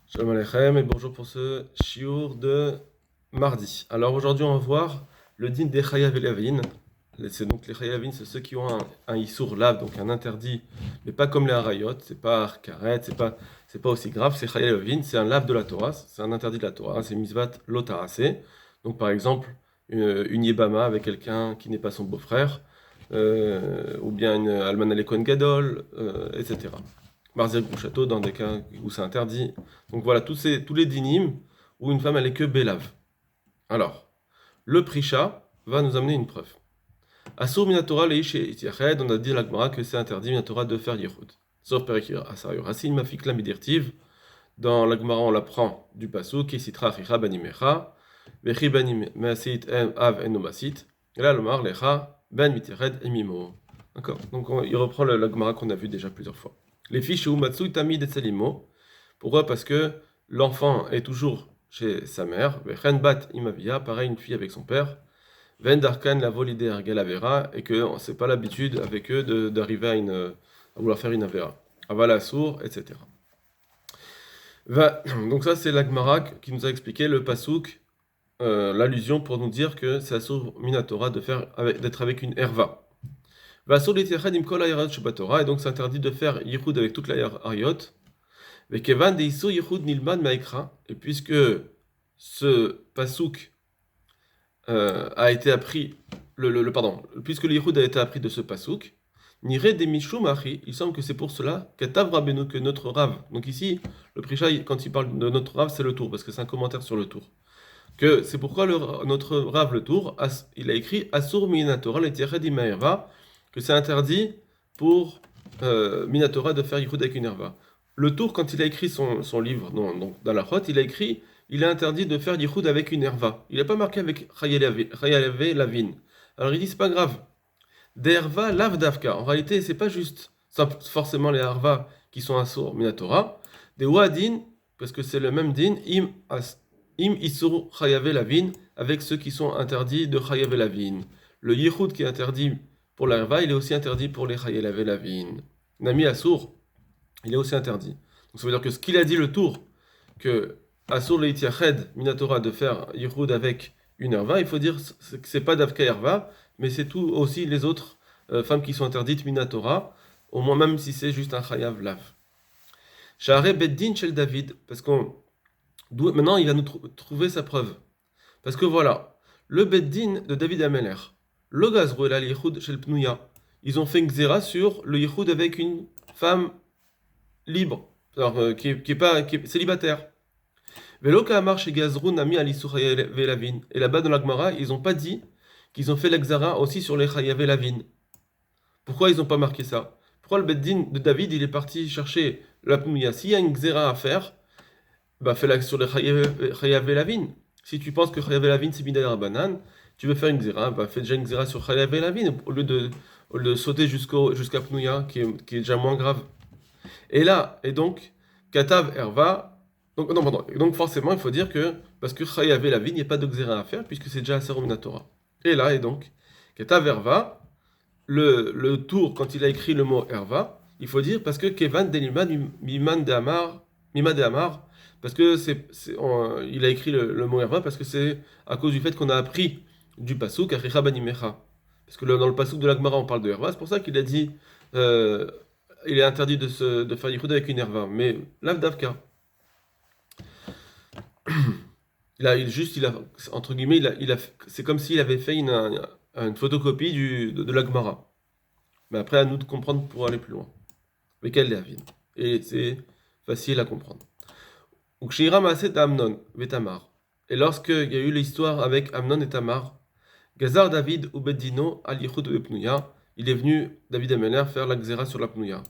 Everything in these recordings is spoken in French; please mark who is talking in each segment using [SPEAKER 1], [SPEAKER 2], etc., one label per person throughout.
[SPEAKER 1] Shalom Aleichem et bonjour pour ce shiur de mardi. Alors aujourd'hui on va voir le din des Chayav et Lavin. C'est donc les Chayav et Lavin, c'est ceux qui ont un issour lave, donc un interdit, mais pas comme les harayot, c'est pas karet, c'est pas aussi grave, c'est Chayav et Lavin, c'est un lave de la Torah, c'est un interdit de la Torah, c'est misvat lotarase. Donc par exemple une yébama avec quelqu'un qui n'est pas son beau-frère, ou bien une alman alekon gadol, etc. Marzir Grouchato dans des cas où c'est interdit. Donc voilà, tous les dynimes où une femme elle est que bélave. Alors, le prisha va nous amener une preuve. Asur minatora leish itiached, on a dit à l'Agmara que c'est interdit minatora de faire yichud. Sauf perikir asar yorasin mafik la midirtiv. Dans l'Agmara on l'apprend du pasuk qui citera chicha banimecha, vechi banim measit av enomasit, et là le mar lecha ben mitired emimo. D'accord, donc il reprend l'Agmara qu'on a vu déjà plusieurs fois. Les fiches Umatsu Tamid et Selimo. Pourquoi? Parce que l'enfant est toujours chez sa mère. Vechen bat imavia, pareil une fille avec son père. Ven darkan la volide ergalavera, et que c'est pas l'habitude avec eux d'arriver à vouloir faire une avera. Avala sourd, etc. Donc ça c'est l'Agmarak qui nous a expliqué le pasouk, l'allusion pour nous dire que c'est assour minatora d'être avec une herva. Et donc c'est interdit de faire yichud avec toute la harayot. Et puisque ce pasouk a été appris, puisque le yichud a été appris de ce pasouk, nire de mishumachi, il semble que c'est pour cela que notre rave. Donc ici, le prisha, quand il parle de notre rave, c'est le tour, parce que c'est un commentaire sur le tour. Que c'est pourquoi notre rave le tour, il a écrit Asur minatora le imaerva, que c'est interdit pour minatora de faire yichud avec une herva. Le tour, quand il a écrit son livre dans la Chot, il a écrit il est interdit de faire yichud avec une herva. Il n'a pas marqué avec chayaleve lavin. Alors il dit c'est pas grave. Des herva lav davka. En réalité, c'est pas juste forcément les herva qui sont asur minatora. Des wadin, parce que c'est le même din, im isur chayave lavin, avec ceux qui sont interdits de chayave lavin. Le yichud qui est interdit pour la herva, il est aussi interdit pour les chayave lavin. Nami asur, il est aussi interdit. Donc ça veut dire que ce qu'il a dit le tour, que asur leitiached minatora de faire yichud avec une herva, il faut dire que c'est pas davka herva, mais c'est tout aussi les autres femmes qui sont interdites minatora, au moins même si c'est juste un chayav lav. Sha'are beddin shel David, parce qu'on maintenant il va nous trouver sa preuve, parce que voilà, le beddin de David Ameler, le gazrou el yichud shel pnuya, ils ont fait une xéra sur le yichud avec une femme libre, alors qui est célibataire. Veloka amar chez Gazrou nami alisur velavin. Et là-bas dans la Gemara, ils n'ont pas dit qu'ils ont fait l'exara aussi sur les chayav lavin. Pourquoi ils n'ont pas marqué ça? Pourquoi le beddin de David il est parti chercher la pnouya? S'il y a une xéra à faire, bah fais-la sur les chayav lavin. Si tu penses que chayav lavin c'est midai rabanan, tu veux faire une xéra, bah fais déjà une xéra sur chayav lavin au lieu de sauter jusqu'à pnouya qui est déjà moins grave. Et donc, Katav Herva. Donc, non, pardon. Donc, forcément, il faut dire que, parce que Chayav la vie, il n'y a pas de xéra à faire, puisque c'est déjà assez Torah. Et donc, Katav Herva, le tour, quand il a écrit le mot Herva, il faut dire parce que Kevan Deliman Miman de Amar, parce que il a écrit le mot Herva, parce que c'est à cause du fait qu'on a appris du Pasuk, Achicha Banimecha. Parce que dans le Pasuk de l'Agmara, on parle de Herva, c'est pour ça qu'il a dit. Il est interdit de faire yichud avec une herva, mais lav davka. Entre guillemets, c'est comme s'il avait fait une photocopie de l'Agmara. Mais après, à nous de comprendre pour aller plus loin. Mais quelle est et c'est facile à comprendre. Ukshira maaset Amnon vetamar. Et lorsqu'il y a eu l'histoire avec Amnon et Tamar, Gazar David ou Beddino al yichud epnuya, il est venu, David Ameler, faire la xéra sur la pnouya.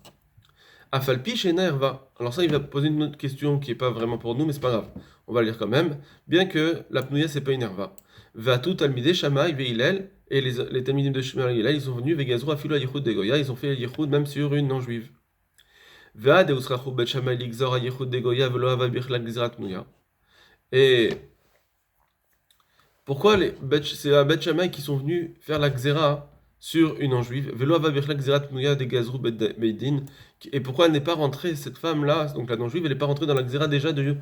[SPEAKER 1] Afalpi shena herva. Alors ça, il va poser une autre question qui n'est pas vraiment pour nous, mais c'est pas grave. On va le lire quand même. Bien que la pnouya, c'est pas une herva. Vatu talmidei Shammai ve'Hillel, et les talmidim de Shammai et Hillel, ils sont venus, vegazru afilu yichud de Goya, ils ont fait yichud même sur une non-juive. Ve'ad eusrachu bet Shammai ligzor yichud de Goya velo hava birchla gzrat pnouya. Et pourquoi c'est à Bet Shammai qui sont venus faire la xéra sur une non-juive? Velo hava birchla gzrat pnouya de gazru beidin. Et pourquoi elle n'est pas rentrée, cette femme-là, donc la non-juive, elle n'est pas rentrée dans la xéra déjà de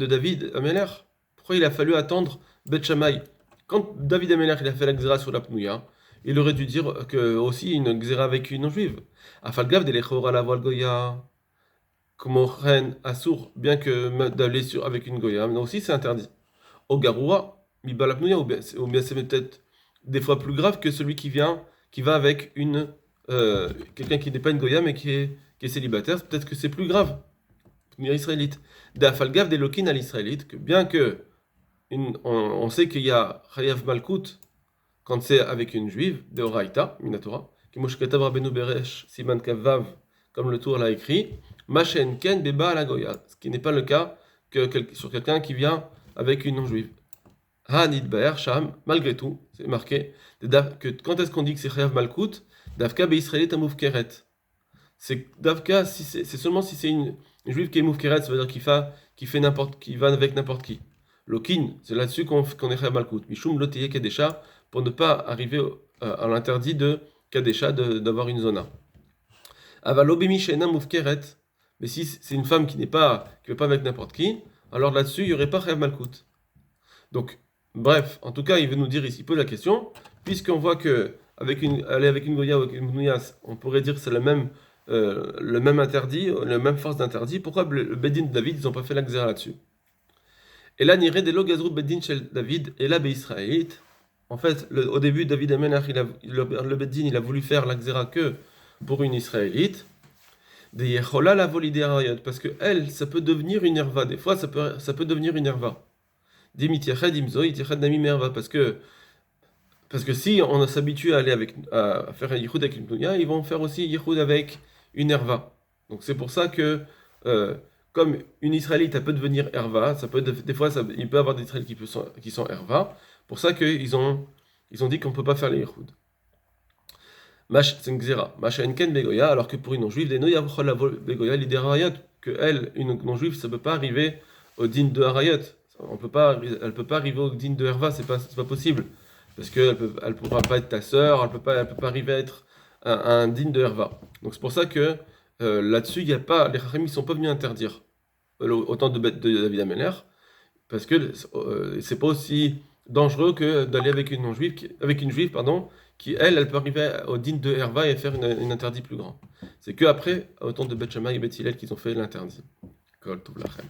[SPEAKER 1] David Améler? Pourquoi il a fallu attendre Beth Shammai? Quand David Améler il a fait la xéra sur la Pnouya, il aurait dû dire que aussi une xéra avec une non-juive. Afalgav de l'Echora la voile Goya, comme Ren Assour, bien que d'aller avec une Goya, mais aussi c'est interdit. Au Garoua, Mibala Pnouya, ou bien c'est peut-être des fois plus grave que celui qui va avec quelqu'un qui n'est pas une Goya, mais qui est célibataire, peut-être que c'est plus grave. Pneuia israélite. D'Afalgav des Lokin à l'israélite, que bien que on sait qu'il y a Chayav Malkout quand c'est avec une juive, de Oraita, Minatora, qui Moshketav Rabbeinu Beresh, Siman Kavav, comme le tour l'a écrit, Machen Ken Beba à la Goya, ce qui n'est pas le cas sur quelqu'un qui vient avec une non-juive. Hanid Baer Sham, malgré tout, c'est marqué, que quand est-ce qu'on dit que c'est Chayav Malkout, Davka Be Israélite Amouf Keret. C'est Davka, c'est seulement si c'est une juive qui est Moufkeret, ça veut dire qui va avec n'importe qui. Lokin, c'est là-dessus qu'on est Chayav Malkout. Mishum Loteye Kadesha, pour ne pas arriver à l'interdit de Kadesha d'avoir une zona. Avalobimi Shena Moufkeret, mais si c'est une femme qui ne veut pas avec n'importe qui, alors là-dessus, il n'y aurait pas Chayav Malkout. Donc, bref, en tout cas, il veut nous dire ici, il pose la question, puisqu'on voit que aller avec une Goya ou avec une Mounias, on pourrait dire que c'est le même interdit, la même force d'interdit, pourquoi le Bedin de David, ils n'ont pas fait la xéra là-dessus? Et là, n'irait des logazrou Bedin chez David, et là, Israélite. En fait, au début, David Amenach, le Bedin, il a voulu faire la xéra que pour une Israélite. Des Yechola la volidé arayot, parce que elle, ça peut devenir une herva. Des fois, ça peut devenir une herva. Parce que si on s'habitue à faire un yichud avec une pnouya, ils vont faire aussi yichud avec une herva. Donc c'est pour ça que, comme une israélite, elle peut devenir herva, des fois il peut y avoir des israélites qui sont herva, pour ça qu'ils ont dit qu'on ne peut pas faire les yichud. C'est une xéra. Enken begoya, alors que pour une non-juive, des noya begoya, l'idée harayot, que elle, une non-juive, ça ne peut pas arriver au din de harayot. Elle peut pas arriver au din de herva, c'est pas possible. Parce qu'elle elle pourra pas être ta sœur, elle peut pas arriver à être un din de herva. Donc c'est pour ça que là-dessus, il y a pas, les Chachamim ne sont pas venus interdire autant de David Ameller, parce que c'est pas aussi dangereux que d'aller avec une non-juive, avec une juive, pardon, qui elle peut arriver au din de herva et faire une interdit plus grand. C'est que après, autant de Beth Shammai et Beth Hillel qu'ils ont fait l'interdit. Kol Tov Lachem.